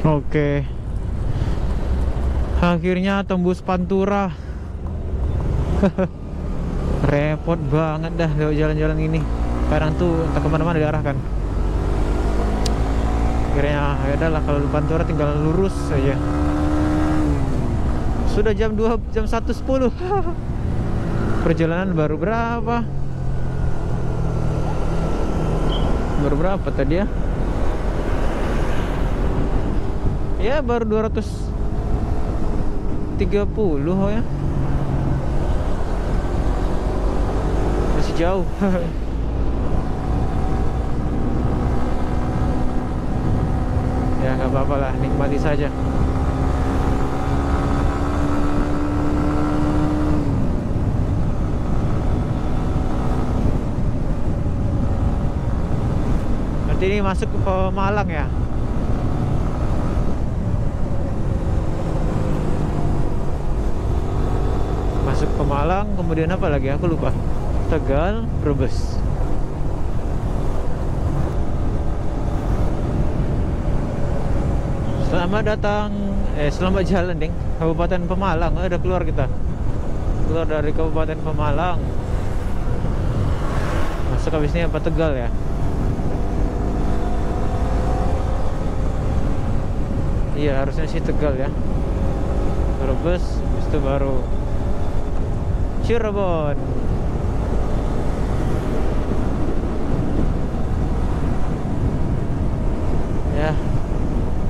Oke, akhirnya tembus Pantura. Repot banget dah lewat jalan-jalan ini. Kadang tuh entah kemana-mana diarahkan. Akhirnya ya udahlah, kalau Pantura tinggal lurus saja. Sudah jam 1:10. Perjalanan baru berapa? Baru berapa tadi ya? Ya baru 230 ya. Masih jauh. Ya nggak apa-apa lah, nikmati saja. Nanti ini masuk ke Pemalang ya. Masuk Pemalang, kemudian apa lagi aku lupa. Tegal, Brebes. Selamat datang, selamat jalan ding, Kabupaten Pemalang. Udah keluar kita, keluar dari Kabupaten Pemalang. Masuk habis ini apa, Tegal ya? Iya harusnya sih Tegal ya. Brebes, habis itu baru Cirebon. Ya,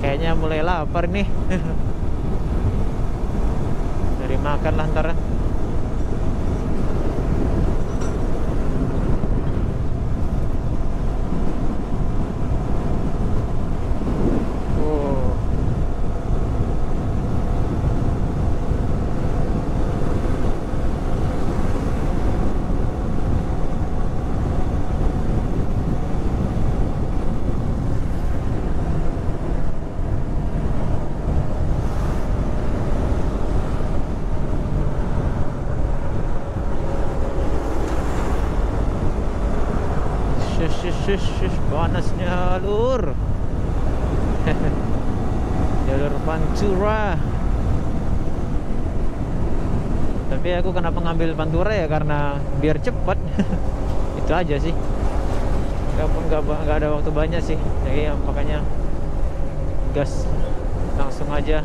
kayaknya mulai lapar nih. Dari makan lah ntar. Oh. Panasnya lur. Jalur Pantura. Tapi aku kenapa ngambil Pantura ya, karena biar cepat. Itu aja sih. Gak ada waktu banyak sih. Jadi makanya gas langsung aja.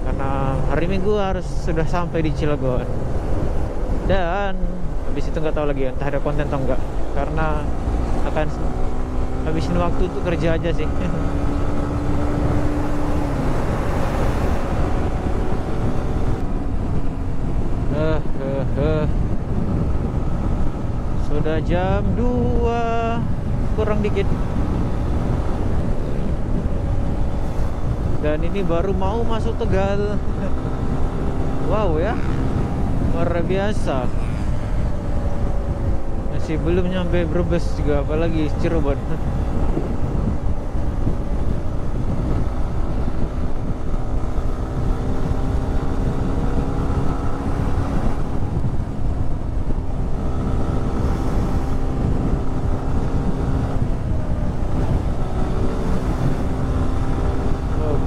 Karena hari Minggu harus sudah sampai di Cilegon. Dan habis itu nggak tahu lagi entah ada konten atau enggak, karena akan habisin waktu untuk kerja aja sih. Sudah jam 2 kurang dikit. Dan ini baru mau masuk Tegal. Wow ya, luar biasa. Masih belum nyampe Brebes juga, apalagi Cirebon.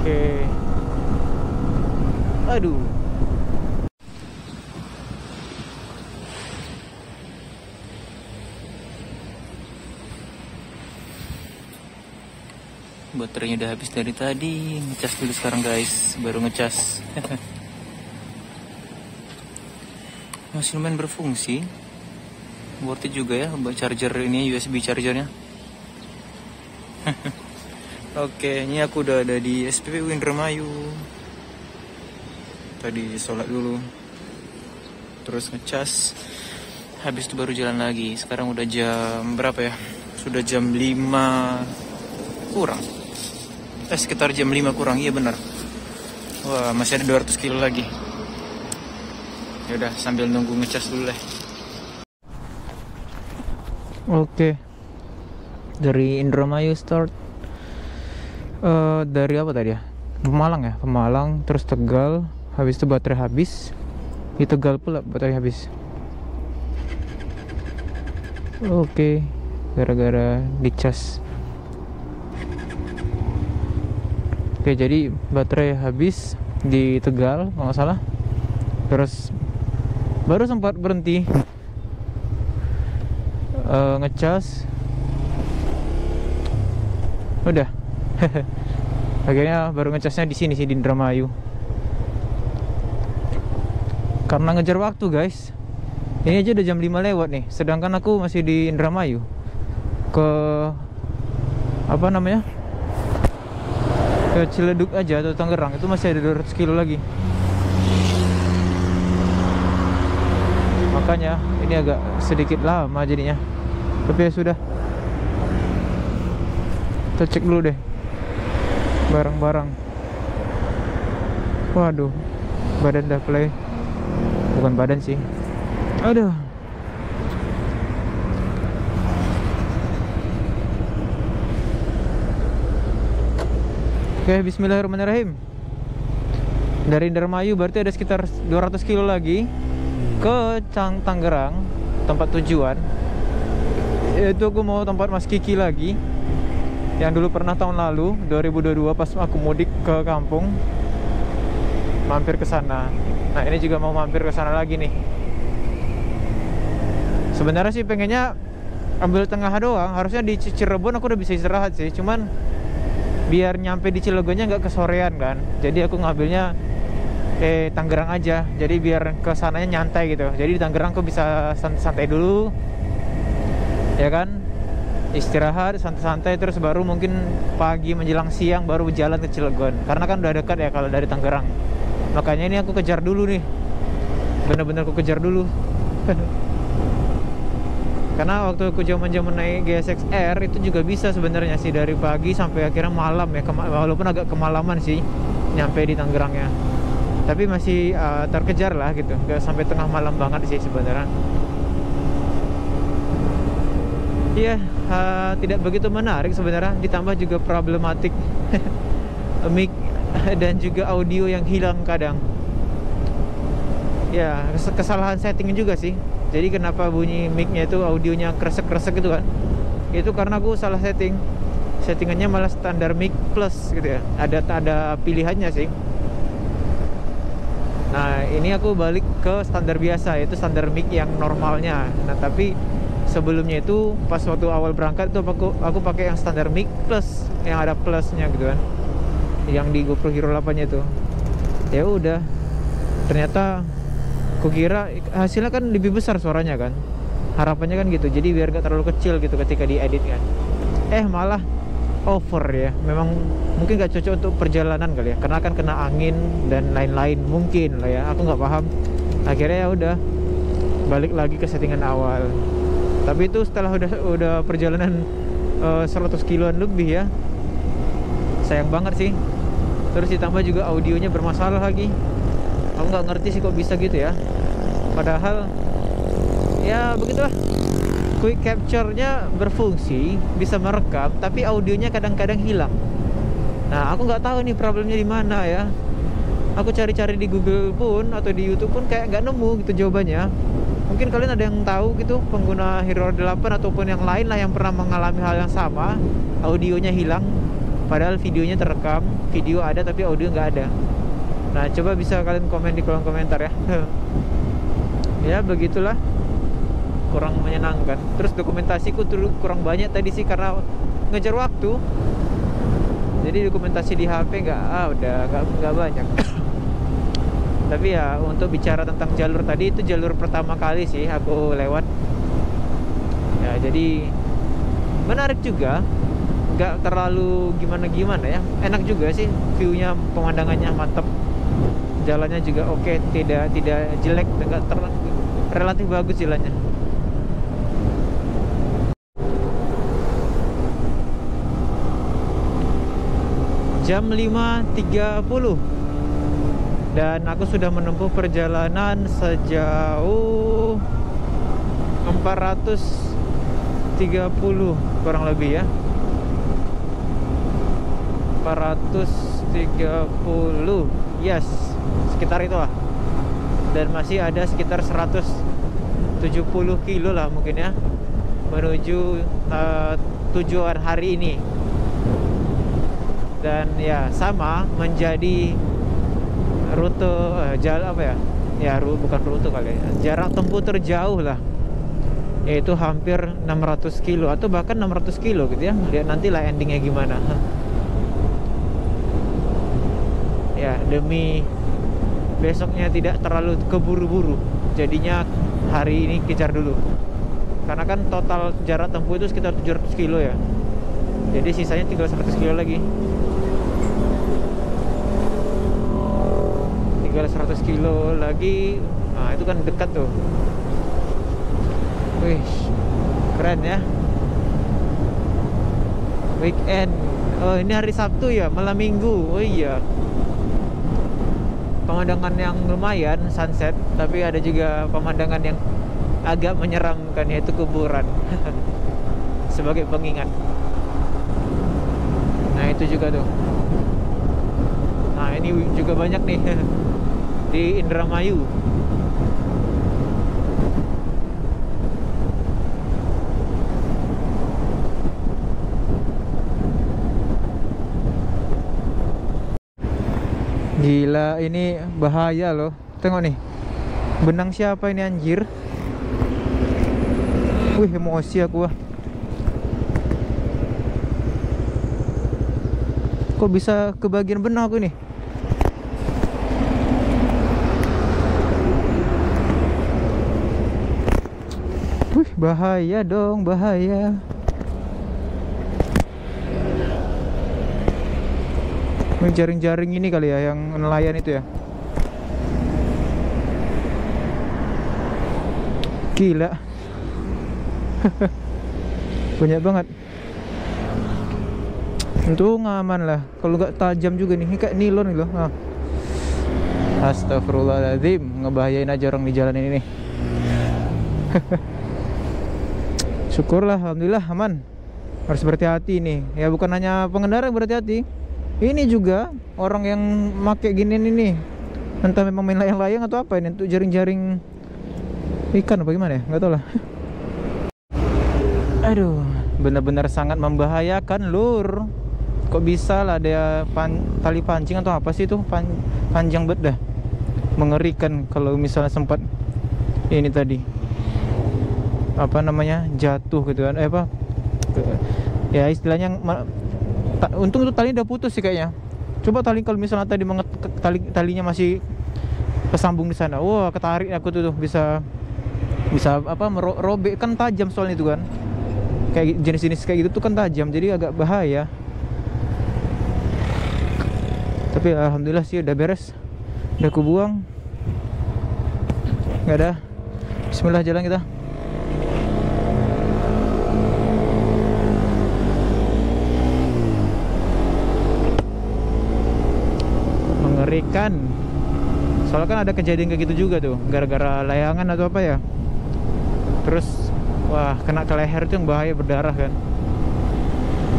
Oke. Aduh. Baterainya udah habis dari tadi. Ngecas dulu sekarang guys, baru ngecas. Masih lumayan berfungsi. Worth it juga ya buat charger ini, USB chargernya. Oke, ini aku udah ada di SPBU Indramayu. Tadi sholat dulu, terus ngecas, habis itu baru jalan lagi. Sekarang udah jam berapa ya? Sudah jam 5 kurang. Sekitar jam 5 kurang, iya benar. Wah, masih ada 200 kilo lagi. Ya udah, sambil nunggu ngecas dulu deh. Oke. Dari Indramayu start. Dari apa tadi ya? Pemalang ya, Pemalang, terus Tegal, habis itu baterai habis. Di Tegal pula baterai habis. Oke, gara-gara dicas. Oke, jadi baterai habis di Tegal kalau nggak salah. Terus baru sempat berhenti ngecas. Udah. Akhirnya baru ngecasnya di sini sih, di Indramayu. Karena ngejar waktu, guys. Ini aja udah jam 5 lewat nih, sedangkan aku masih di Indramayu. Ke apa namanya? Ke Ciledug aja atau Tangerang itu masih ada 200 kilo lagi. Makanya ini agak sedikit lama jadinya. Tapi ya sudah. Kita cek dulu deh barang-barang. Waduh, badan dah play. Bukan badan sih. Aduh. Oke, bismillahirrahmanirrahim. Dari Indramayu berarti ada sekitar 200 kilo lagi ke Tangerang, tempat tujuan. Itu aku mau tempat Mas Kiki lagi, yang dulu pernah tahun lalu 2022 pas aku mudik ke kampung, mampir ke sana. Nah, ini juga mau mampir ke sana lagi nih. Sebenarnya sih pengennya ambil tengah doang, harusnya di Cirebon aku udah bisa istirahat sih, cuman biar nyampe di Cilegonnya nggak kesorean kan. Jadi aku ngambilnya Tangerang aja, jadi biar ke sananya nyantai gitu. Jadi di Tangerang aku bisa santai dulu, ya kan, istirahat santai-santai, terus baru mungkin pagi menjelang siang baru jalan ke Cilegon, karena kan udah dekat ya kalau dari Tangerang. Makanya ini aku kejar dulu nih, bener-bener aku kejar dulu. Karena waktu aku zaman-zaman naik GSX R itu juga bisa sebenarnya sih, dari pagi sampai akhirnya malam ya, walaupun agak kemalaman sih nyampe di Tangerangnya. Tapi masih terkejar lah gitu, gak sampai tengah malam banget sih sebenarnya. Iya, tidak begitu menarik sebenarnya, ditambah juga problematik mic dan juga audio yang hilang kadang. Ya, kesalahan setting juga sih. Jadi kenapa bunyi mic-nya itu audionya kresek-kresek gitu kan? Itu karena aku salah setting. Settingannya malah standar mic plus gitu ya. Ada pilihannya sih. Nah, ini aku balik ke standar biasa, yaitu standar mic yang normalnya. Nah, tapi sebelumnya itu pas waktu awal berangkat tuh aku pakai yang standar mic plus, yang ada plusnya gitu kan. Yang di GoPro Hero 8-nya itu. Ya udah. Ternyata kukira hasilnya kan lebih besar suaranya kan, harapannya kan gitu, jadi biar gak terlalu kecil gitu ketika diedit kan. Malah over ya. Memang mungkin gak cocok untuk perjalanan kali ya, karena kan kena angin dan lain-lain mungkin lah ya, aku nggak paham. Akhirnya ya udah balik lagi ke settingan awal. Tapi itu setelah udah perjalanan 100 kiloan lebih ya, sayang banget sih. Terus ditambah juga audionya bermasalah lagi. Aku nggak ngerti sih kok bisa gitu ya. Padahal ya begitulah, quick capture-nya berfungsi, bisa merekam, tapi audionya kadang-kadang hilang. Nah, aku nggak tahu nih problemnya di mana ya. Aku cari-cari di Google pun atau di YouTube pun kayak nggak nemu gitu jawabannya. Mungkin kalian ada yang tahu gitu, pengguna Hero 8 ataupun yang lain lah yang pernah mengalami hal yang sama, audionya hilang padahal videonya terekam, video ada tapi audio nggak ada. Nah, coba bisa kalian komen di kolom komentar ya. Ya begitulah, kurang menyenangkan. Terus dokumentasiku kurang banyak tadi sih karena ngejar waktu. Jadi dokumentasi di HP nggak banyak. Tapi ya untuk bicara tentang jalur tadi, itu jalur pertama kali sih aku lewat. Ya jadi menarik juga, nggak terlalu gimana ya. Enak juga sih, view-nya, pemandangannya mantap. Jalannya juga oke, tidak jelek, relatif bagus jalannya. Jam 5.30 dan aku sudah menempuh perjalanan sejauh 430 kurang lebih ya, 430, yes, sekitar itulah. Dan masih ada sekitar 170 kilo lah mungkin ya menuju tujuan hari ini. dan ya sama menjadi rute jalan apa ya? Ya bukan rute kali ya. Jarak tempuh terjauh lah. Yaitu hampir 600 kilo atau bahkan 600 kilo gitu ya. Lihat nantilah endingnya gimana. Ya, demi besoknya tidak terlalu keburu-buru, jadinya hari ini kejar dulu. Karena kan total jarak tempuh itu sekitar 700 kilo ya. Jadi sisanya tinggal 100 kilo lagi. Tinggal 100 kilo lagi. Nah, itu kan dekat tuh. Wih, keren ya. Weekend. Oh, ini hari Sabtu ya, malam Minggu. Oh iya. Pemandangan yang lumayan, sunset, tapi ada juga pemandangan yang agak menyeramkan, yaitu kuburan. Sebagai pengingat. Nah, itu juga tuh. Nah, ini juga banyak nih di Indramayu. Gila, ini bahaya loh. Tengok nih. Benang siapa ini anjir? Wih, emosi aku. Kok bisa kebagian benang aku nih? Wih, bahaya dong, bahaya. Jaring-jaring ini kali ya yang nelayan itu ya. Gila. Banyak banget. Untung aman lah. Kalau nggak tajam juga nih. Ini kayak nilon nih loh. Ah. Astagfirullahaladzim. Ngebahayain aja orang di jalan ini nih. Syukurlah, alhamdulillah aman. Harus berhati-hati nih. Ya bukan hanya pengendara yang berhati-hati. Ini juga orang yang make gini nih, entah memang main layang-layang atau apa ini untuk jaring-jaring ikan apa gimana ya, nggak tahu lah. Aduh, benar-benar sangat membahayakan lur. Kok bisa lah ada tali pancing atau apa sih itu, panjang banget dah. Mengerikan kalau misalnya sempat ini tadi apa namanya jatuh gitu kan, apa ya istilahnya. Untung itu talinya udah putus sih kayaknya. Coba tali kalau misalnya tadi talinya masih kesambung di sana. Wah, ketarik aku tuh bisa apa robek kan, tajam soalnya itu kan. Kayak jenis-jenis kayak gitu tuh kan tajam, jadi agak bahaya. Tapi alhamdulillah sih udah beres. Udah aku buang. Enggak ada. Bismillah, jalan kita. Mengerikan. Soalnya kan ada kejadian kayak gitu juga tuh, gara-gara layangan atau apa ya. Terus wah, kena ke leher itu yang bahaya, berdarah kan.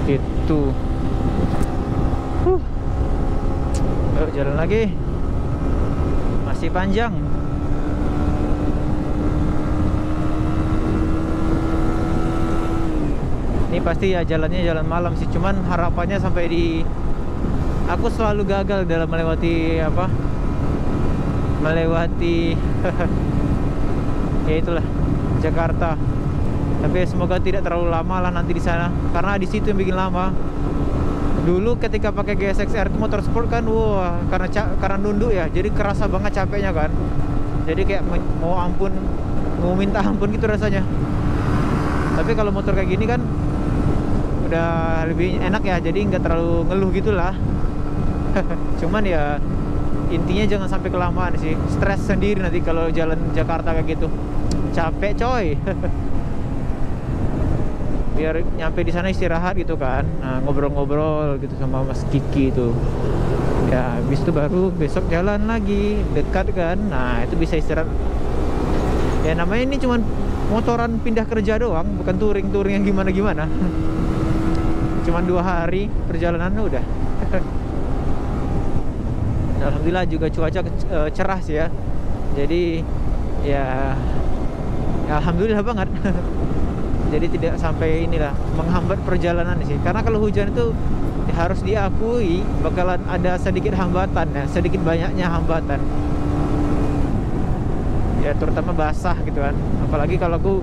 Gitu. Ayo jalan lagi. Masih panjang. Ini pasti ya jalannya jalan malam sih, cuman harapannya sampai di. Aku selalu gagal dalam melewati apa? Melewati ya itulah Jakarta. Tapi semoga tidak terlalu lama lah nanti di sana, karena di situ yang bikin lama. Dulu ketika pakai GSX-R itu motor sport kan, wah, karena nunduk ya, jadi kerasa banget capeknya kan. Jadi kayak mau minta ampun gitu rasanya. Tapi kalau motor kayak gini kan udah lebih enak ya, jadi nggak terlalu ngeluh gitulah. Cuman ya intinya jangan sampai kelamaan sih. Stres sendiri nanti kalau jalan Jakarta kayak gitu. Capek coy. Biar nyampe di sana istirahat gitu kan. Nah, ngobrol-ngobrol gitu sama Mas Kiki itu. Ya, habis itu baru besok jalan lagi, dekat kan. Nah, itu bisa istirahat. Ya namanya ini cuman motoran pindah kerja doang, bukan touring yang gimana-gimana. Cuman 2 hari perjalanan udah. Alhamdulillah juga cuaca cerah sih ya. Jadi ya alhamdulillah banget. Jadi tidak sampai inilah menghambat perjalanan sih. Karena kalau hujan itu harus diakui bakalan ada sedikit hambatan ya, sedikit banyaknya hambatan ya, terutama basah gitu kan. Apalagi kalau aku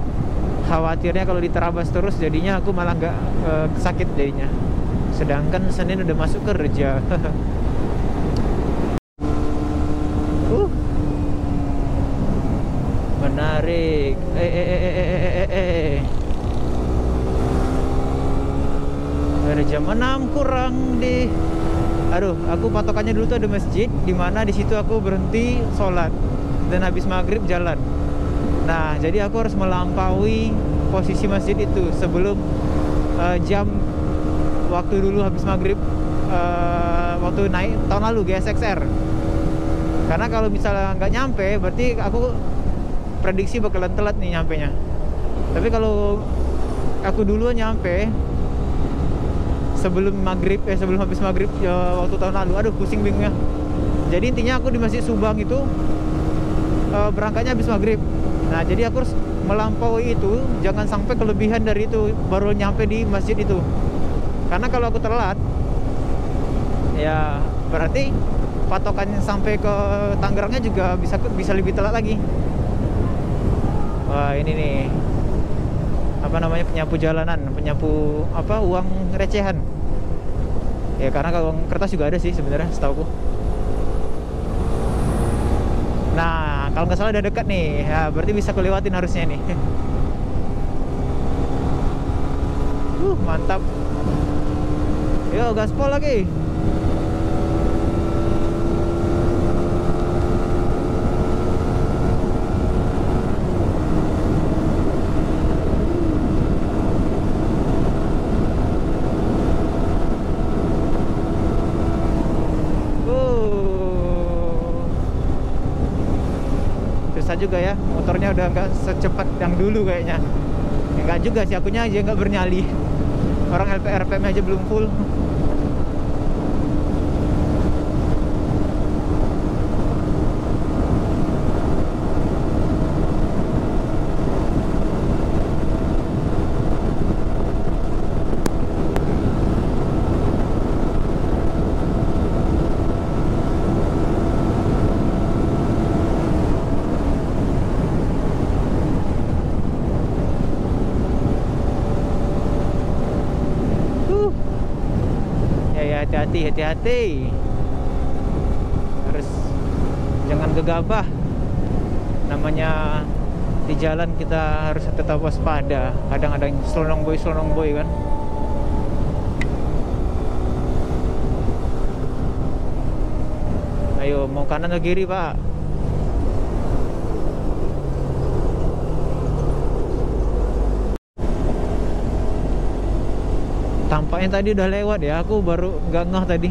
khawatirnya kalau diterabas terus jadinya aku malah nggak sakit jadinya, sedangkan Senin udah masuk kerja. Menarik. Dari jam 6 kurang deh. Aduh, aku patokannya dulu tuh ada masjid, dimana di situ aku berhenti sholat dan habis maghrib jalan. Nah, jadi aku harus melampaui posisi masjid itu sebelum jam waktu dulu habis maghrib, waktu naik tahun lalu GSXR. Karena kalau misalnya nggak nyampe, berarti aku prediksi bakalan telat nih nyampenya. Tapi kalau aku duluan nyampe sebelum maghrib, sebelum habis maghrib waktu tahun lalu, aduh pusing bingungnya. Jadi intinya aku di Masjid Subang itu berangkatnya habis maghrib. Nah, jadi aku harus melampaui itu, jangan sampai kelebihan dari itu baru nyampe di masjid itu. Karena kalau aku telat, ya berarti patokannya sampai ke Tangerangnya juga bisa lebih telat lagi. Wah, ini nih apa namanya, penyapu jalanan, penyapu apa, uang recehan ya, karena kalau uang kertas juga ada sih sebenarnya setauku. Nah, kalau nggak salah udah dekat nih ya, berarti bisa kulewatin harusnya nih. Mantap. Yo, gaspol lagi. Juga ya, motornya udah nggak secepat yang dulu kayaknya. Enggak juga sih, akunya aja nggak bernyali. Orang RPM aja belum full. Hati-hati, harus jangan gegabah. Namanya di jalan kita harus tetap waspada. Kadang ada selonong boy kan. Ayo, mau kanan atau kiri, Pak? Tampaknya tadi udah lewat ya, aku baru nggak ngeh tadi.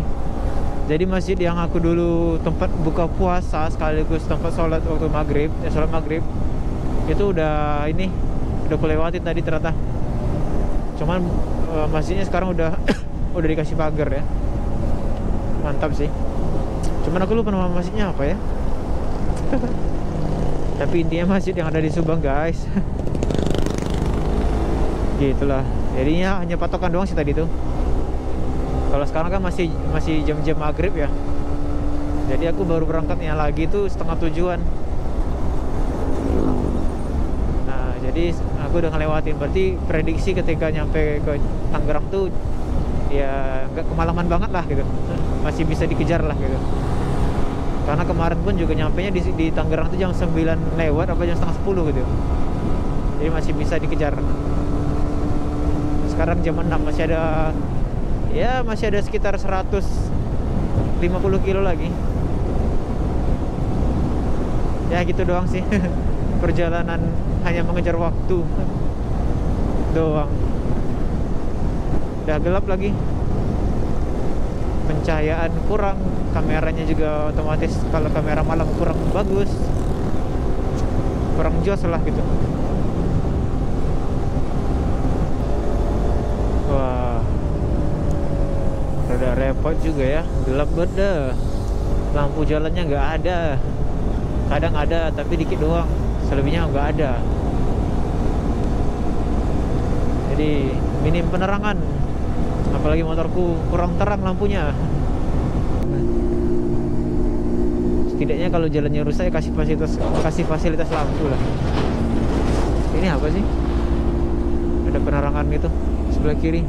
Jadi masjid yang aku dulu tempat buka puasa sekaligus tempat sholat waktu maghrib, sholat maghrib itu udah aku lewatin tadi ternyata. Cuman masjidnya sekarang udah udah dikasih pagar ya. Mantap sih. Cuman aku lupa nama masjidnya apa ya. Tapi intinya masjid yang ada di Subang, guys. Gitulah. Jadinya hanya patokan doang sih tadi tuh. Kalau sekarang kan masih jam-jam maghrib ya. Jadi aku baru berangkatnya lagi tuh setengah tujuan. Nah, jadi aku udah ngelewatin. Berarti prediksi ketika nyampe ke Tangerang tuh ya nggak kemalaman banget lah gitu. Masih bisa dikejar lah gitu. Karena kemarin pun juga nyampenya di Tangerang tuh jam 9 lewat apa jam setengah 10 gitu. Jadi masih bisa dikejar. Sekarang jam 6 masih ada sekitar 150 kilo lagi. Ya gitu doang sih. Perjalanan hanya mengejar waktu doang. Udah gelap lagi, pencahayaan kurang, kameranya juga otomatis kalau kamera malam kurang bagus, kurang jos lah gitu. Wah, rada repot juga ya, gelap beda, lampu jalannya nggak ada, kadang ada tapi dikit doang, selebihnya nggak ada. Jadi minim penerangan. apalagi motorku kurang terang lampunya. Setidaknya kalau jalannya rusak ya kasih fasilitas lampu lah. Ini apa sih? Ada penerangan gitu sebelah kiri.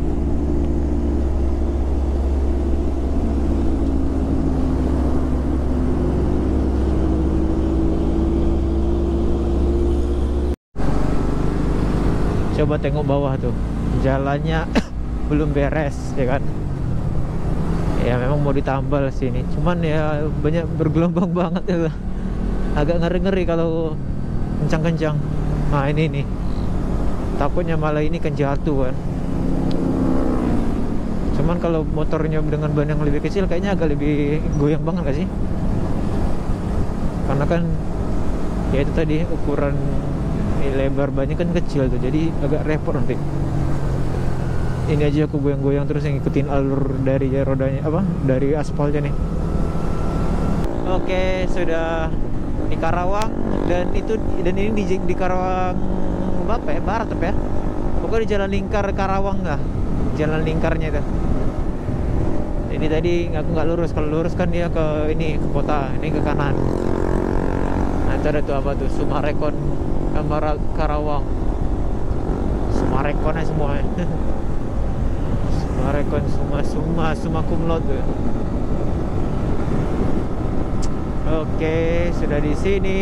Coba tengok bawah tuh, jalannya belum beres ya kan. Ya memang mau ditambal sini, cuman ya banyak bergelombang banget ya. Agak ngeri-ngeri kalau kencang-kencang. Nah ini nih, takutnya malah ini kan jatuh kan. Cuman kalau motornya dengan ban yang lebih kecil kayaknya agak lebih goyang banget gak sih? Karena kan ya itu tadi ukuran lebar bannya kan kecil tuh, jadi agak repot nanti. Ini aja aku goyang-goyang terus yang ngikutin alur dari rodanya, apa, dari aspalnya nih. Oke, sudah di Karawang, dan ini di Karawang apa ya, barat apa ya, pokoknya di Jalan Lingkar Karawang lah, jalan lingkarnya itu. Ini tadi aku nggak lurus, kalau lurus kan dia ke ini, ke kota, ini ke kanan. Nah itu ada tuh apa tuh, Sumarekon Karawang, Sumarekonnya semua. Sumarekon, Suma kumlot tuh. Oke, sudah di sini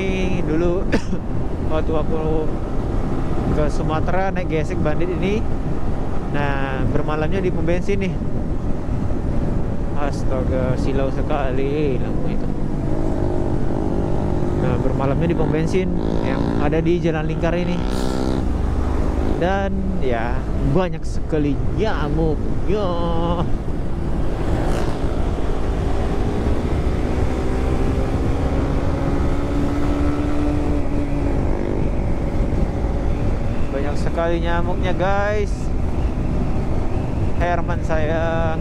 dulu. Waktu aku ke Sumatera naik gesek bandit ini. Nah, bermalamnya di pom bensin nih. Astaga, silau sekali lampu itu. Nah, bermalamnya di pom bensin yang ada di Jalan Lingkar ini. Dan ya, banyak sekali nyamuk. Ya. Banyak sekali nyamuknya, guys. Herman saya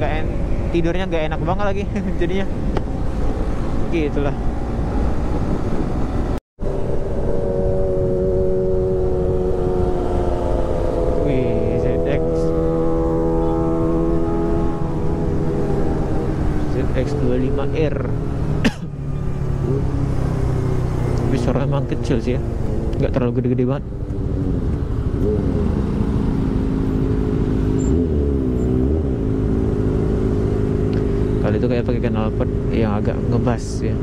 tidurnya nggak enak banget lagi jadinya. Gitulah. ZX25R. Tapi suara emang kecil sih ya, nggak terlalu gede-gede banget. Kali itu kayak pakai knalpot yang agak ngebas ya.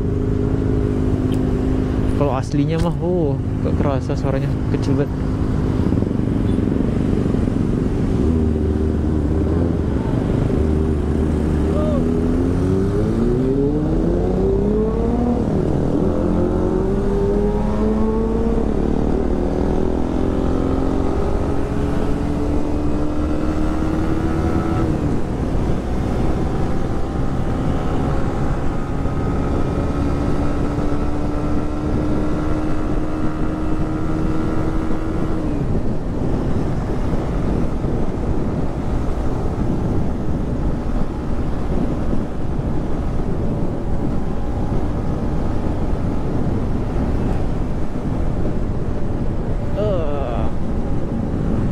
Kalau aslinya mah gak kerasa suaranya, kecil banget.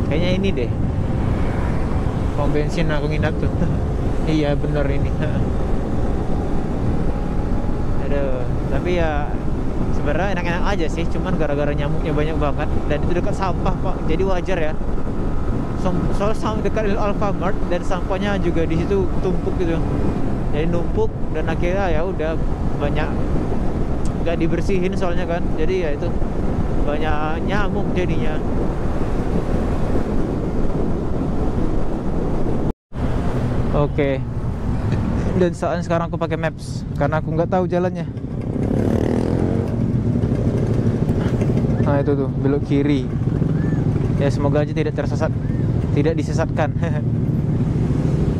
Kayaknya ini deh, pom bensin aku nginap tuh. Iya bener ini. Aduh, tapi ya sebenarnya enak-enak aja sih, cuman gara-gara nyamuknya banyak banget dan itu dekat sampah kok, jadi wajar ya. Soal dekat Alfamart dan sampahnya juga di situ tumpuk gitu, jadi numpuk dan akhirnya ya udah banyak nggak dibersihin soalnya kan, jadi ya itu banyak nyamuk jadinya. Oke. Dan saat sekarang aku pakai maps karena aku nggak tahu jalannya. Nah itu tuh belok kiri. Ya semoga aja tidak tersesat, tidak disesatkan.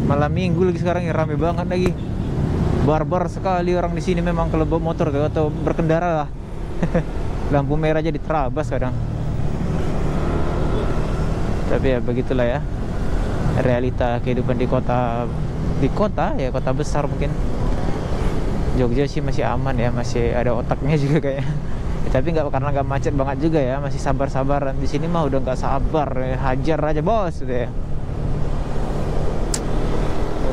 Malam minggu lagi sekarang ya, rame banget lagi. Barbar sekali orang di sini memang kalau bawa motor atau berkendara lah. Lampu merah aja diterabas kadang. Tapi ya begitulah ya, realita kehidupan di kota ya, kota besar mungkin. Jogja sih masih aman ya, masih ada otaknya juga kayaknya. Ya, tapi karena nggak macet banget juga ya, masih sabar-sabaran. Di sini mah udah nggak sabar, hajar aja bos udah ya.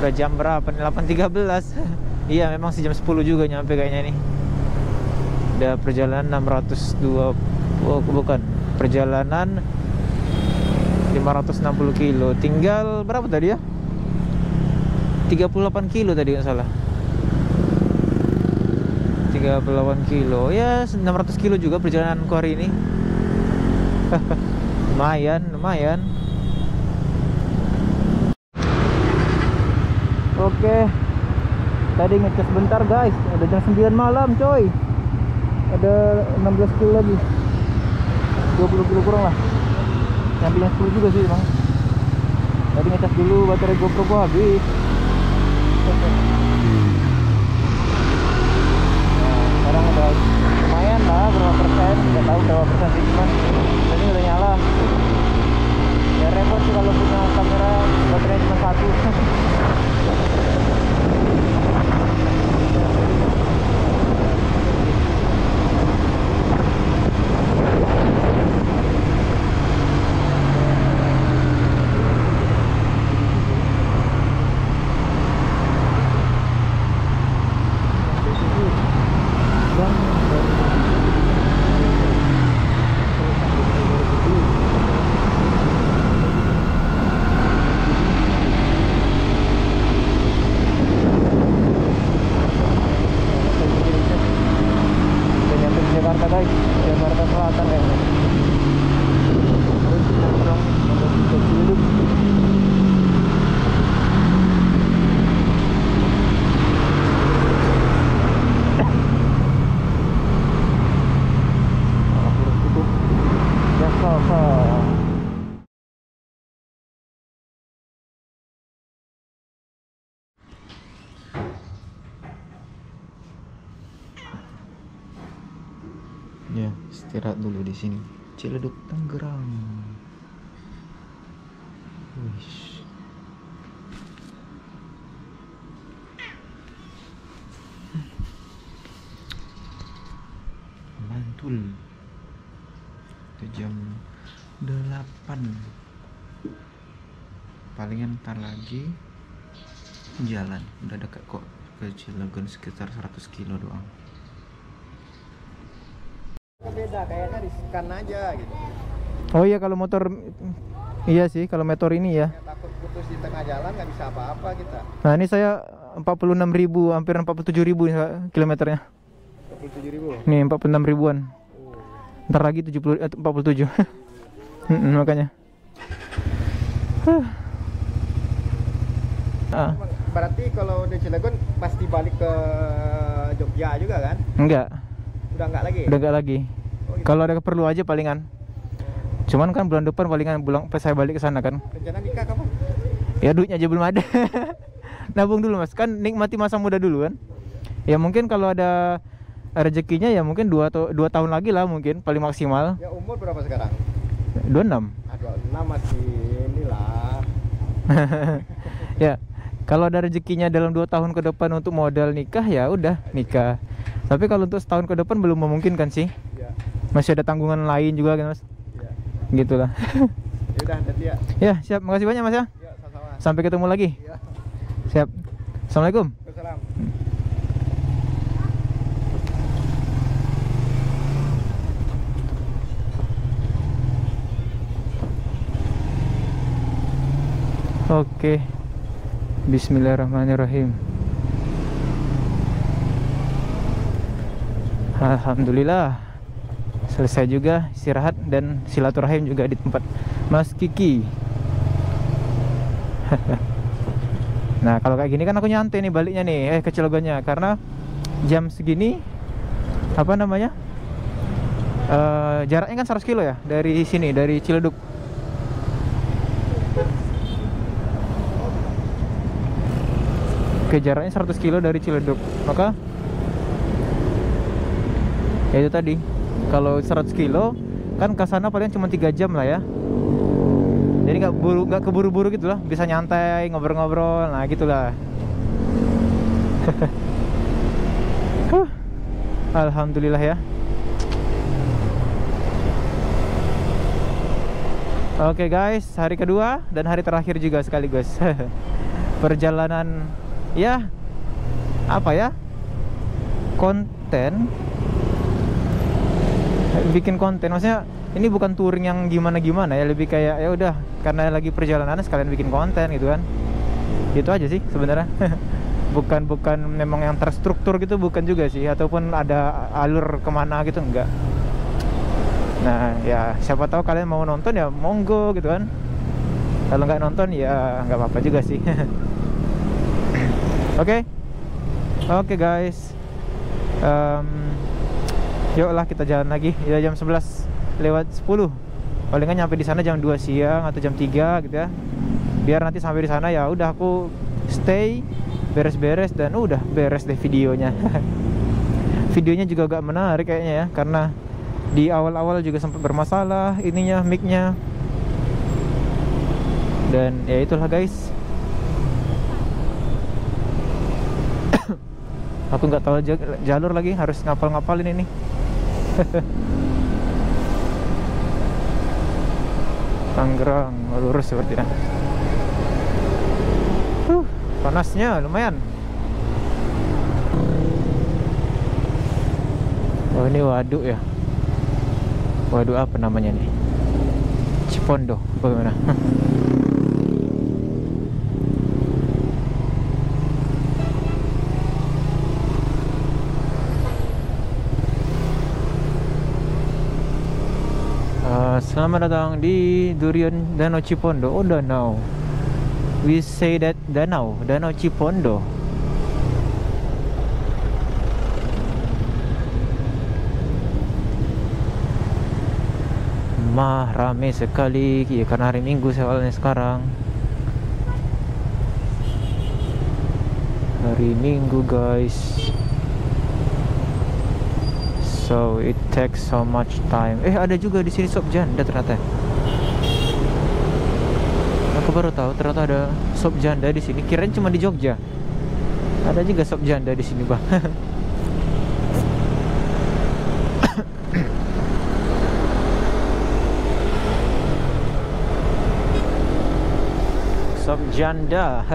Udah jam berapa nih? 8.13. Iya, memang sejam 10 juga nyampe kayaknya nih. Udah perjalanan 602. Oh, bukan. Perjalanan 560 kilo. Tinggal berapa tadi ya? 38 kilo tadi nggak salah. 38 kilo. Ya, 600 kilo juga perjalananku hari ini. lumayan. Oke. Tadi ngecas bentar guys. Ada jam 9 malam coy. Ada 16 kilo lagi. 20 kilo kurang lah. Nyampe yang 10 juga sih emang. Tadi ngecas dulu, baterai GoPro gua habis. Nah, sekarang udah lumayan lah, berapa persen, nggak tahu berapa persen sih, cuman ini udah nyala. Ya repot sih kalau punya kamera baterai cuma satu. Ya, istirahat dulu di sini. Ciledug, Tangerang. Wish. Mantul. Itu jam 8. Palingan ntar lagi jalan. Udah dekat kok ke Cilegon, sekitar 100 kilo doang. Beda kayaknya riskan aja gitu. Oh iya, kalau motor iya sih, kalau motor ini ya. Takut putus di tengah jalan nggak bisa apa-apa kita. Nah, ini saya 46.000, hampir 47.000 kilometernya. 47.000. Nih 46 ribuan. Ntar lagi 47. Makanya. Berarti kalau di Cilegon pasti balik ke Jogja juga kan? Enggak. Udah enggak lagi? Udah enggak lagi. Oh, gitu. Kalau ada keperlu aja palingan. Cuman kan bulan depan palingan saya balik ke sana kan. Rencana nikah kapan? Ya duitnya aja belum ada. Nabung dulu Mas, kan nikmati masa muda dulu kan. Ya mungkin kalau ada rezekinya ya mungkin 2 tahun lagi lah mungkin paling maksimal. Ya umur berapa sekarang? 26. 26 masih inilah. Ya, kalau ada rezekinya dalam 2 tahun ke depan untuk modal nikah ya udah nikah. Tapi kalau untuk setahun ke depan belum memungkinkan sih. Ya. Masih ada tanggungan lain juga kan Mas. Ya. Gitulah. Ya udah nanti ya. Ya, siap. Makasih banyak Mas ya. Ya, sama-sama. Sampai ketemu lagi. Ya. Siap. Assalamualaikum. Waalaikumsalam. Oke. Bismillahirrahmanirrahim. Alhamdulillah selesai juga istirahat dan silaturahim juga di tempat Mas Kiki. Nah kalau kayak gini kan aku nyantai nih baliknya nih ke Cilegonnya, karena jam segini apa namanya jaraknya kan 100 kilo ya dari sini, dari Ciledug. Oke, jaraknya 100 kilo dari Ciledug, maka ya itu tadi, kalau 100 kilo kan ke sana paling cuma 3 jam lah ya. Jadi nggak keburu-buru gitu lah, bisa nyantai ngobrol-ngobrol, nah gitulah. Alhamdulillah ya. Oke guys, hari kedua dan hari terakhir juga sekaligus. perjalanan ya apa ya, konten, bikin konten. Maksudnya ini bukan touring yang gimana-gimana ya, lebih kayak ya udah karena lagi perjalanan sekalian bikin konten gitu kan. Gitu aja sih sebenarnya. bukan memang yang terstruktur gitu, bukan juga sih, ataupun ada alur kemana gitu, enggak. Nah ya siapa tahu kalian mau nonton ya monggo gitu kan. Kalau nggak nonton ya nggak apa-apa juga sih. Oke guys, yuklah kita jalan lagi. Ya jam 11:10. Palingan nyampe di sana jam 2 siang atau jam 3 gitu ya. Biar nanti sampai di sana ya udah aku stay, beres-beres, dan udah beres deh videonya. Videonya juga agak menarik kayaknya ya, karena di awal-awal juga sempat bermasalah ininya, mic-nya. Dan ya itulah guys. Aku nggak tahu jalur lagi, harus ngapal-ngapalin ini. Tangerang lurus sepertinya. Panasnya lumayan. Oh ini waduk ya. Waduk apa namanya nih? Cipondo, bagaimana? Selamat datang di Durian Danau Cipondo. Oh, danau. We say that Danau Cipondo. Rame sekali ya, karena hari Minggu soalnya sekarang. Hari Minggu guys. So it takes so much time. Ada juga di sini sop janda ternyata. Aku baru tahu ternyata ada sop janda di sini. Kirain cuma di Jogja. Ada juga sop janda di sini, Bang. Sop janda.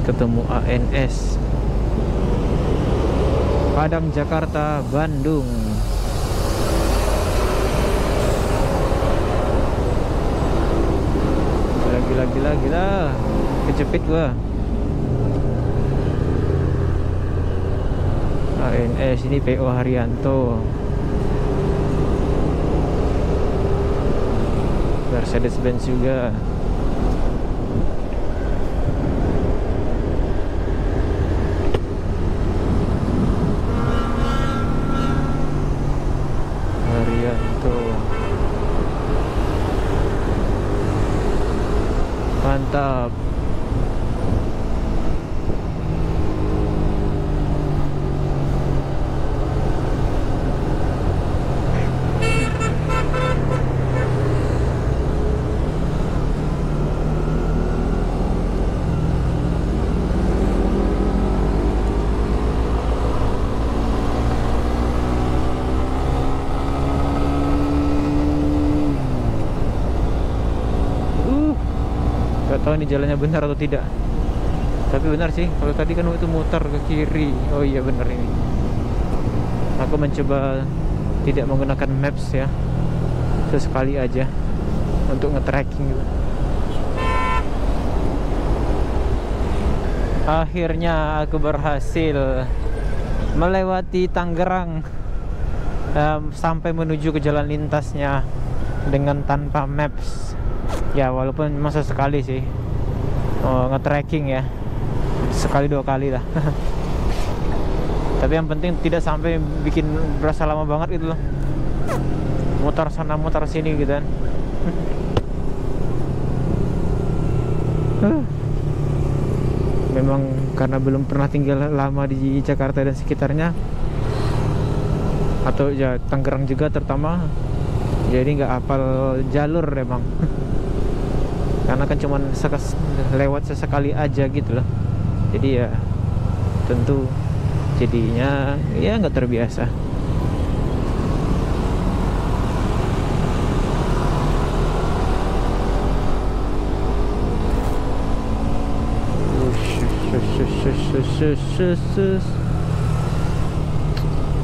Ketemu ANS Padang, Jakarta, Bandung. Gila kecepit gua. ANS ini PO Haryanto, Mercedes-Benz juga. Mantap. Tahu ini jalannya benar atau tidak, tapi benar sih. Kalau tadi kan itu mutar ke kiri. Oh iya benar ini. Aku mencoba tidak menggunakan maps ya, sesekali aja untuk nge-tracking gitu. Akhirnya aku berhasil melewati Tangerang, sampai menuju ke jalan lintasnya dengan tanpa maps. Ya walaupun masa sekali sih, nge-tracking ya, sekali 2 kali lah. Tapi yang penting tidak sampai bikin berasa lama banget gitu loh, mutar sana mutar sini gitu kan. Memang karena belum pernah tinggal lama di Jakarta dan sekitarnya, atau ya Tangerang juga terutama, jadi nggak hafal jalur emang. Karena kan cuman lewat sesekali aja gitu loh. Jadi ya tentu jadinya ya nggak terbiasa.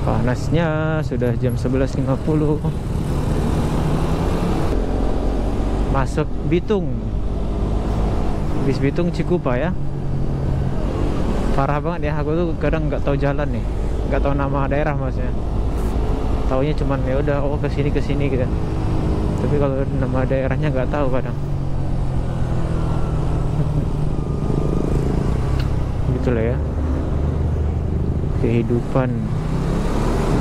Panasnya sudah jam 11.50. Masuk Bitung. Bis Bitung Cikupa ya. Parah banget ya, aku tuh kadang nggak tahu jalan nih, nggak tahu nama daerah maksudnya. Taunya cuman ya udah oh kesini gitu. Tapi kalau nama daerahnya nggak tahu kadang. Gitulah ya kehidupan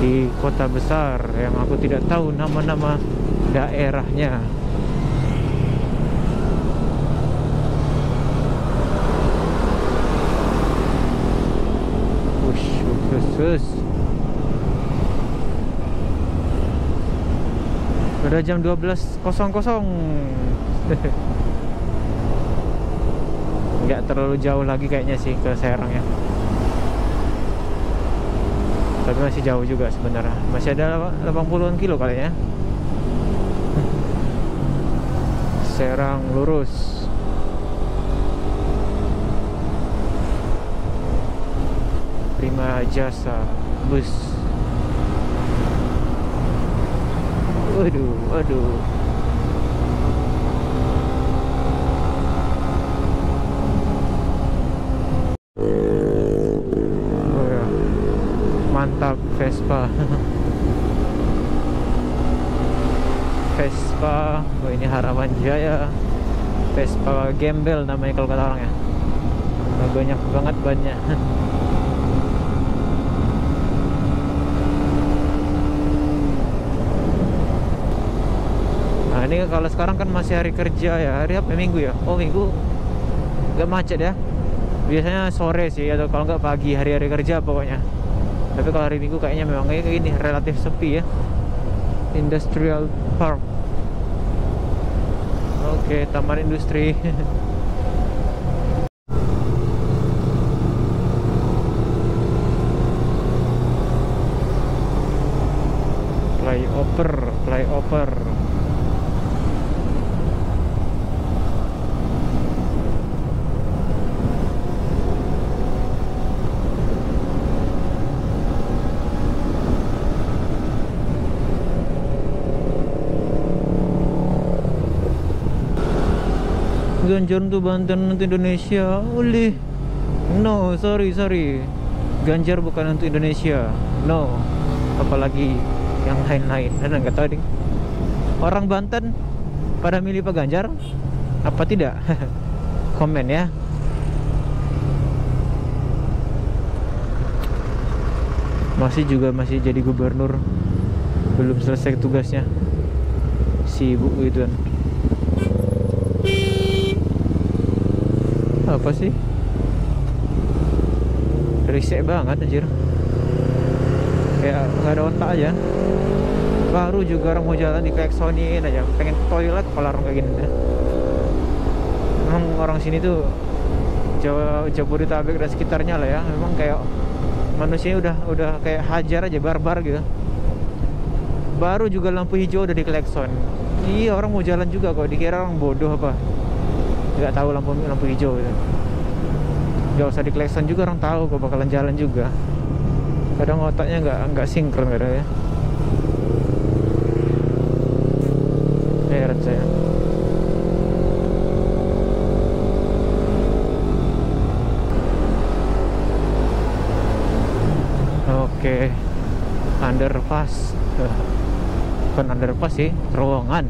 di kota besar yang aku tidak tahu nama-nama daerahnya. Udah jam 12.00. Nggak terlalu jauh lagi kayaknya sih ke Serang ya. Tapi masih jauh juga sebenarnya. Masih ada 80-an kilo kali ya. Serang lurus. Prima Jasa bus. Waduh. Mantap Vespa. Vespa, oh ini Harapan Jaya. Vespa gembel namanya kalau kata orang ya. Banyak banget bannya. Nah ini kalau sekarang kan masih hari kerja ya. Hari apa? Minggu ya? Oh Minggu gak macet ya. Biasanya sore sih atau kalau nggak pagi, hari-hari kerja pokoknya. Tapi kalau hari Minggu kayaknya memang kayak ini relatif sepi ya. Industrial Park. Oke, taman industri. Flyover. Ganjar untuk Banten untuk Indonesia. Oleh. No, sorry. Ganjar bukan untuk Indonesia. No. Apalagi yang lain-lain. Dan nggak tahu ding. Orang Banten pada milih Pak Ganjar apa tidak? Komen ya. Masih jadi gubernur. Belum selesai tugasnya. Si ibu gitu kan. Apa sih? Risek banget anjir. Kayak gak ada otak aja. Baru juga orang mau jalan dikeleksonin aja. Pengen ke toilet kepala orang kayak gini. Memang orang sini tuh Jabodetabek dan sekitarnya lah ya. Memang kayak manusia udah kayak hajar aja, barbar gitu. Baru juga lampu hijau udah dikelekson. Iya, orang mau jalan juga kok, dikira orang bodoh apa. Nggak tahu lampu hijau gitu. Nggak usah diklakson juga orang tahu kok bakalan jalan juga. Kadang otaknya nggak sinkron kadang ya. Heran saya. Oke, underpass. Bukan underpass sih, terowongan.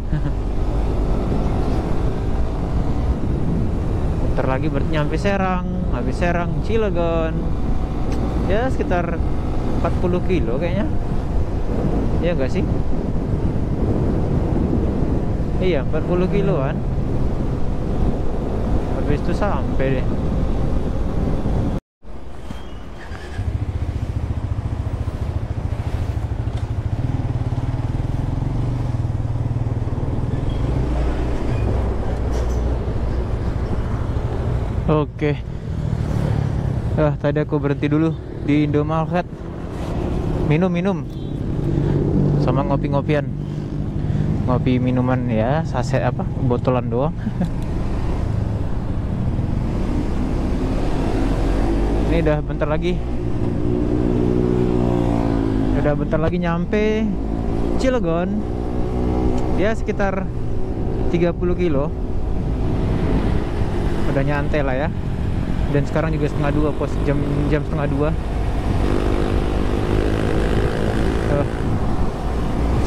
Ntar lagi nyampe Serang, habis Serang Cilegon. Ya sekitar 40 kilo kayaknya. Iya enggak sih? Iya 40 kiloan. Habis itu sampai deh. Oke. Tadi aku berhenti dulu di Indomaret, minum sama ngopi-ngopian, ngopi minuman ya, saset apa, botolan doang. Ini udah bentar lagi nyampe Cilegon. Ya sekitar 30 kilo. Udah nyantai lah ya. Dan sekarang juga setengah 2, jam setengah 2.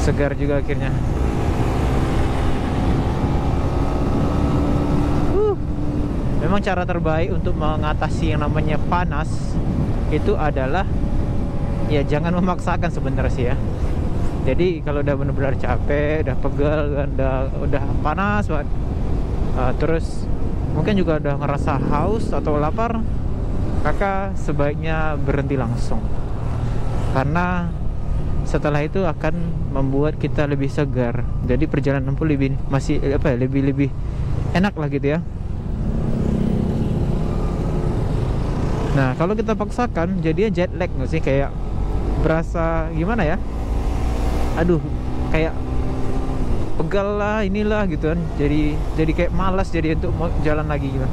Segar juga akhirnya. Memang cara terbaik untuk mengatasi yang namanya panas itu adalah ya jangan memaksakan sebenarnya sih ya. Jadi kalau udah benar-benar capek, udah pegal, udah panas banget, terus mungkin juga udah ngerasa haus atau lapar, kakak sebaiknya berhenti langsung. Karena setelah itu akan membuat kita lebih segar. Jadi perjalanan pun lebih enak lah gitu ya. Nah kalau kita paksakan jadinya jet lag nggak sih, kayak berasa gimana ya, aduh kayak pegal lah inilah gitu kan, jadi kayak malas jadi untuk mau jalan lagi gitu.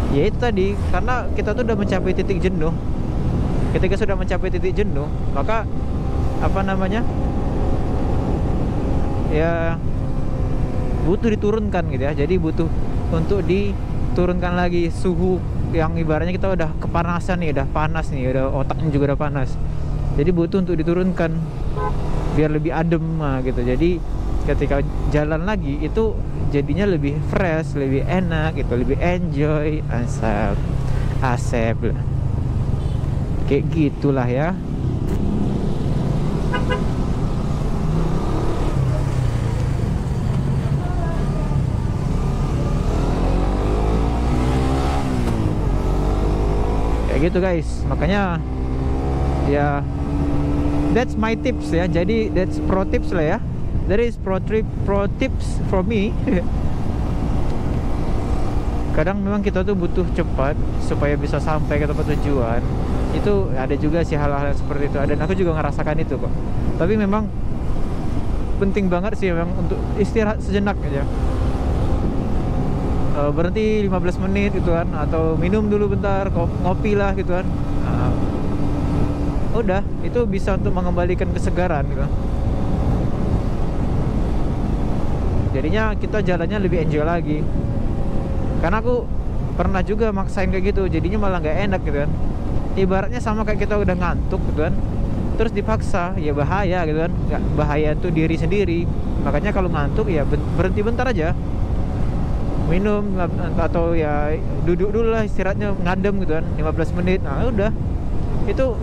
Ya itu tadi, karena kita tuh udah mencapai titik jenuh. Ketika sudah mencapai titik jenuh, maka apa namanya ya butuh diturunkan gitu ya. Jadi butuh untuk diturunkan lagi suhu yang ibaratnya kita udah kepanasan nih, udah panas nih, udah otaknya juga udah panas. Jadi butuh untuk diturunkan biar lebih adem gitu. Jadi ketika jalan lagi itu jadinya lebih fresh, lebih enak gitu, lebih enjoy, asep lah. Kayak gitulah ya. Gitu guys, makanya ya that's my tips ya. Jadi that's pro tips lah ya. That is pro tips for me. Kadang memang kita tuh butuh cepat supaya bisa sampai ke tempat tujuan. Itu ada juga sih hal-hal seperti itu, dan aku juga ngerasakan itu kok. Tapi memang penting banget sih memang untuk istirahat sejenak aja. Berhenti 15 menit gitu kan, atau minum dulu bentar, ngopi lah gitu kan. Udah, itu bisa untuk mengembalikan kesegaran gitu. Jadinya kita jalannya lebih enjoy lagi. Karena aku pernah juga maksain kayak gitu, jadinya malah nggak enak gitu kan. Ibaratnya sama kayak kita udah ngantuk gitu kan, terus dipaksa, ya bahaya gitu kan. Nggak bahaya tuh diri sendiri. Makanya kalau ngantuk ya berhenti bentar aja, minum atau ya duduk dulu lah, istirahatnya ngadem gitu kan 15 menit. Nah udah, itu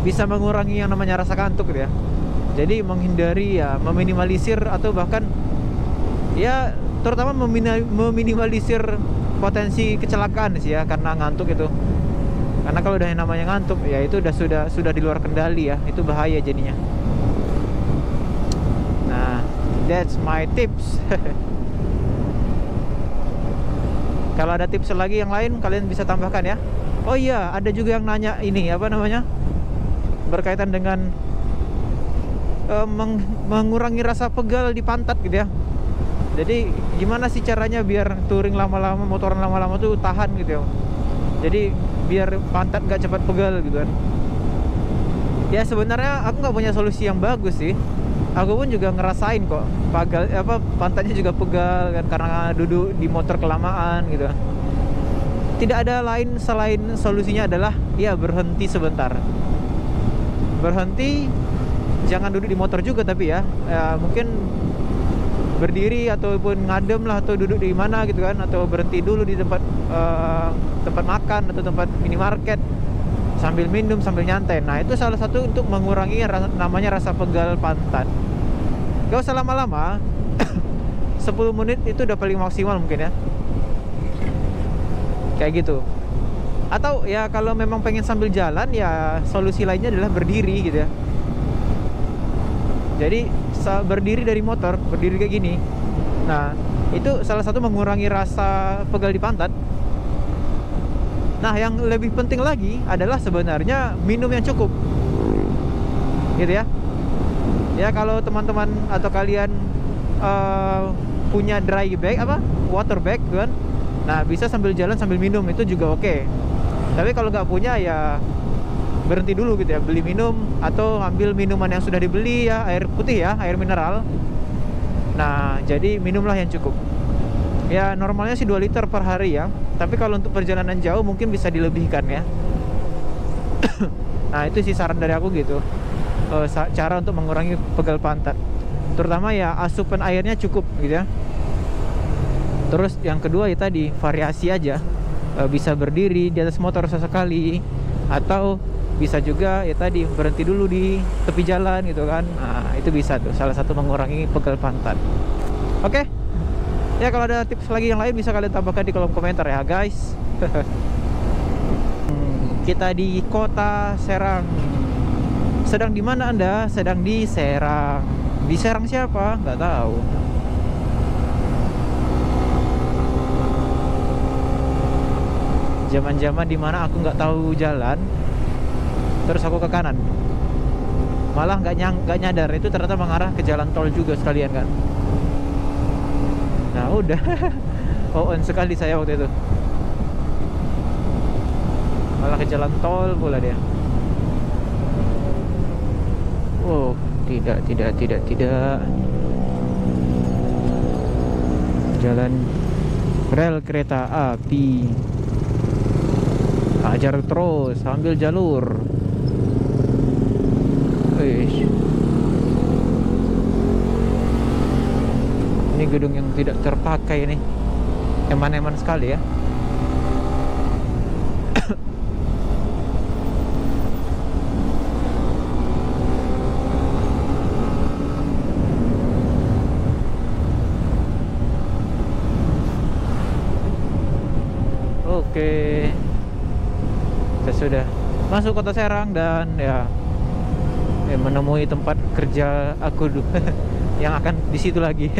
bisa mengurangi yang namanya rasa kantuk gitu ya. Jadi menghindari ya, meminimalisir atau bahkan ya terutama meminimalisir potensi kecelakaan sih ya karena ngantuk itu. Karena kalau udah yang namanya ngantuk ya itu sudah di luar kendali ya, itu bahaya jadinya. Nah, that's my tips. Kalau ada tips lagi yang lain kalian bisa tambahkan ya. Oh iya, ada juga yang nanya ini apa namanya, berkaitan dengan mengurangi rasa pegal di pantat gitu ya. Jadi gimana sih caranya biar touring lama-lama, motoran lama-lama tuh tahan gitu ya. Jadi biar pantat gak cepat pegal gitu kan. Ya sebenarnya aku nggak punya solusi yang bagus sih. Aku pun juga ngerasain kok pantatnya juga pegal kan karena duduk di motor kelamaan gitu. Tidak ada lain selain solusinya adalah ya berhenti sebentar. Berhenti, jangan duduk di motor juga tapi ya mungkin berdiri ataupun ngadem lah, atau duduk di mana gitu kan, atau berhenti dulu di tempat makan atau tempat minimarket sambil minum, sambil nyantai. Nah itu salah satu untuk mengurangi namanya rasa pegal pantat. Gak usah lama-lama. 10 menit itu udah paling maksimal mungkin ya, kayak gitu. Atau ya kalau memang pengen sambil jalan, ya solusi lainnya adalah berdiri gitu ya. Jadi berdiri dari motor, berdiri kayak gini. Nah itu salah satu mengurangi rasa pegal di pantat. Nah, yang lebih penting lagi adalah sebenarnya minum yang cukup, gitu ya. Ya, kalau teman-teman atau kalian punya dry bag, water bag kan, nah bisa sambil jalan sambil minum, itu juga oke. Tapi kalau nggak punya ya berhenti dulu gitu ya, beli minum atau ambil minuman yang sudah dibeli ya, air putih ya, air mineral. Nah, jadi minumlah yang cukup. Ya normalnya sih 2 liter per hari ya, tapi kalau untuk perjalanan jauh mungkin bisa dilebihkan ya. Nah, itu sih saran dari aku gitu, cara untuk mengurangi pegal pantat. Terutama ya asupan airnya cukup gitu ya. Terus yang kedua ya tadi, variasi aja. Bisa berdiri di atas motor sesekali, atau bisa juga ya tadi berhenti dulu di tepi jalan gitu kan. Nah, itu bisa tuh salah satu mengurangi pegal pantat. Oke. Ya, kalau ada tips lagi yang lain bisa kalian tambahkan di kolom komentar ya guys. Kita di kota Serang. Sedang di mana Anda? Sedang di Serang. Di Serang siapa? Nggak tahu. Zaman-zaman dimana aku nggak tahu jalan, terus aku ke kanan, malah nggak nyadar itu ternyata mengarah ke jalan tol juga sekalian kan. Nah udah, on sekali saya waktu itu, malah ke jalan tol pula dia. Oh tidak, jalan rel kereta api. Ajar terus, ambil jalur. Eish. Ini gedung yang tidak terpakai ini, eman-eman sekali ya. Oke, kita sudah masuk kota Serang dan ya menemui tempat kerja aku yang akan di situ lagi.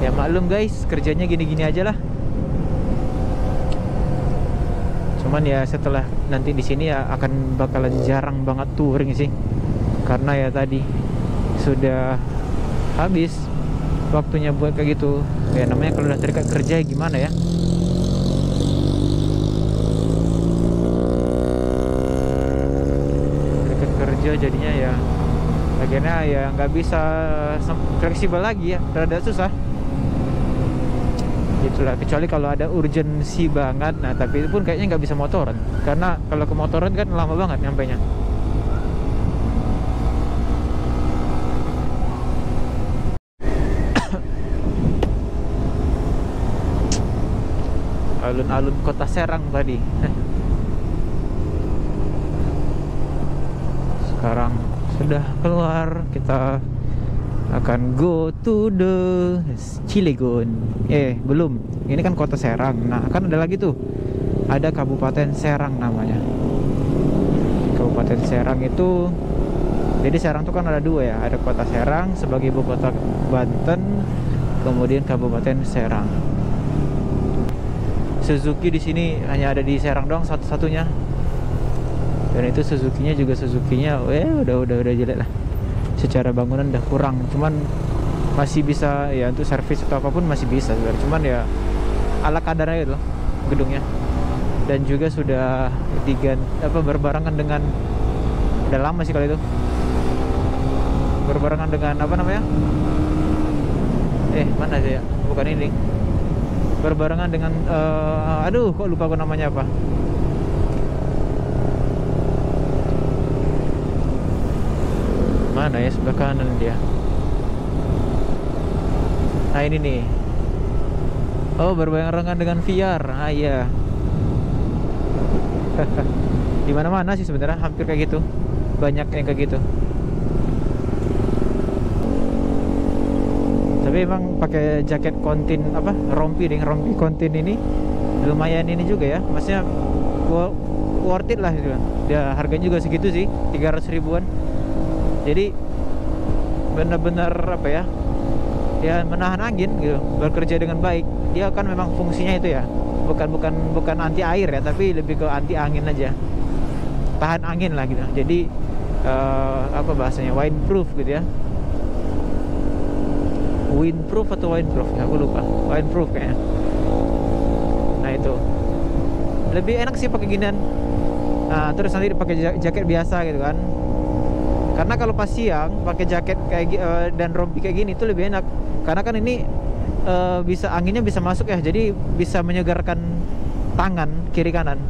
Ya maklum guys, kerjanya gini-gini aja lah. Cuman ya setelah nanti di sini ya akan bakalan jarang banget touring sih, karena ya tadi sudah habis waktunya buat kayak gitu. Ya namanya kalau udah terikat kerja gimana ya. Terikat kerja jadinya ya akhirnya ya nggak bisa fleksibel lagi ya, rada susah. Itulah, kecuali kalau ada urgensi banget. Nah tapi itu pun kayaknya nggak bisa motoran, karena kalau ke motoran kan lama banget nyampenya. Alun-alun kota Serang tadi. Sekarang sudah keluar, kita akan go to the Cilegon. Belum. Ini kan kota Serang. Nah, kan ada lagi tuh. Ada Kabupaten Serang namanya. Kabupaten Serang itu, jadi Serang tuh kan ada dua ya. Ada kota Serang sebagai ibu kota Banten, kemudian Kabupaten Serang. Suzuki di sini hanya ada di Serang doang satu-satunya. Dan itu Suzukinya juga udah jelek lah. Secara bangunan udah kurang, cuman masih bisa ya untuk servis atau apapun masih bisa sebenarnya. Cuman ya ala kadarnya gitu loh gedungnya. Dan juga sudah berbarengan dengan, udah lama sih kalau itu, berbarengan dengan apa namanya? Mana sih ya? Bukan ini. Berbarengan dengan kok lupa aku namanya apa. Mana ya, sebelah kanan dia. Nah ini nih. Oh, berbarengan dengan VR. Ah iya. Di mana-mana sih sebenarnya hampir kayak gitu. Banyak yang kayak gitu. Tapi emang pakai jaket kontin rompi kontin ini lumayan ini juga ya. Maksudnya worth it lah gitu. Ya harganya juga segitu sih, 300 ribuan. Jadi benar-benar ya menahan angin gitu, bekerja dengan baik. Dia kan memang fungsinya itu ya bukan anti air ya, tapi lebih ke anti angin aja, tahan angin lah gitu. Jadi apa bahasanya, windproof gitu ya, windproof atau windproof ya, aku lupa, windproof kayaknya. Nah itu lebih enak sih pakai ginian. Nah terus nanti pakai jaket biasa gitu kan, karena kalau pas siang pakai jaket kayak dan rompi kayak gini itu lebih enak, karena kan ini bisa anginnya bisa masuk ya, jadi bisa menyegarkan tangan kiri kanan.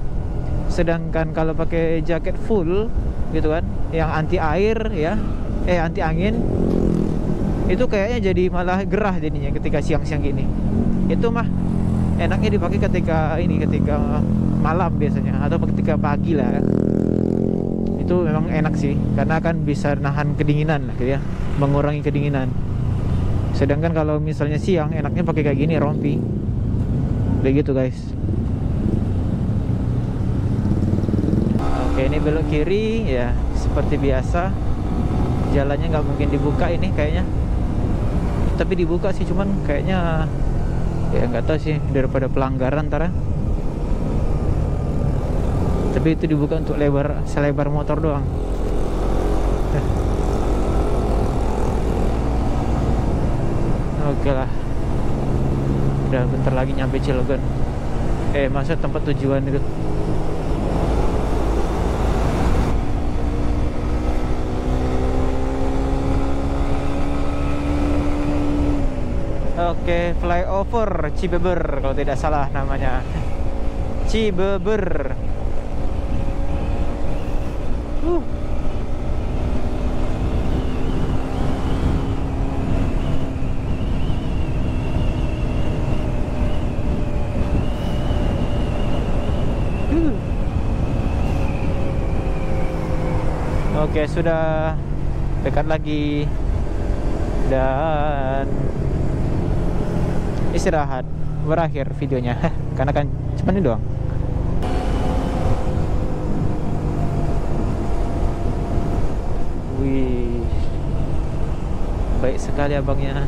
Sedangkan kalau pakai jaket full gitu kan, yang anti air ya, anti angin, itu kayaknya jadi malah gerah jadinya ketika siang-siang gini. Itu mah enaknya dipakai ketika malam biasanya, atau ketika pagi lah. Itu memang enak sih, karena kan bisa nahan kedinginan lah gitu ya, mengurangi kedinginan. Sedangkan kalau misalnya siang, enaknya pakai kayak gini, rompi. Begitu guys. Oke, ini belok kiri ya, seperti biasa. Jalannya nggak mungkin dibuka ini kayaknya, tapi dibuka sih, cuman kayaknya ya nggak tahu sih, daripada pelanggaran ntar. Tapi itu dibuka untuk selebar motor doang. Oke lah, udah bentar lagi nyampe Cilegon. Masa tempat tujuan itu. Oke, flyover Cibeber kalau tidak salah namanya. Cibeber. Oke, sudah dekat lagi dan istirahat, berakhir videonya. Karena kan cuma ini doang. Wih, baik sekali abangnya.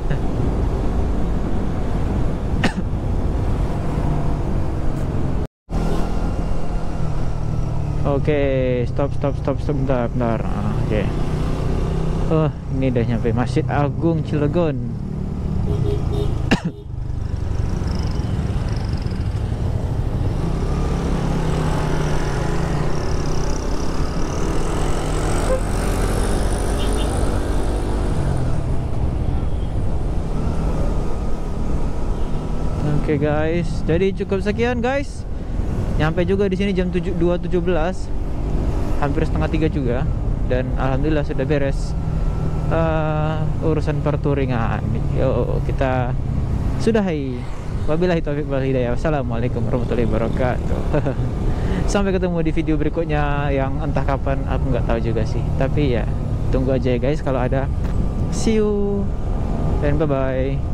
Oke, stop bentar. Oke. Ini udah nyampe Masjid Agung Cilegon. Oke guys, jadi cukup sekian guys. Nyampe juga di sini jam 2.17, hampir setengah 3 juga, dan alhamdulillah sudah beres urusan pertouringan. Yuk kita sudahi. Wabillahi taufiq wal hidayah. Wassalamualaikum warahmatullahi wabarakatuh. Sampai ketemu di video berikutnya yang entah kapan, aku nggak tahu juga sih. Tapi ya tunggu aja ya guys kalau ada. See you dan bye bye.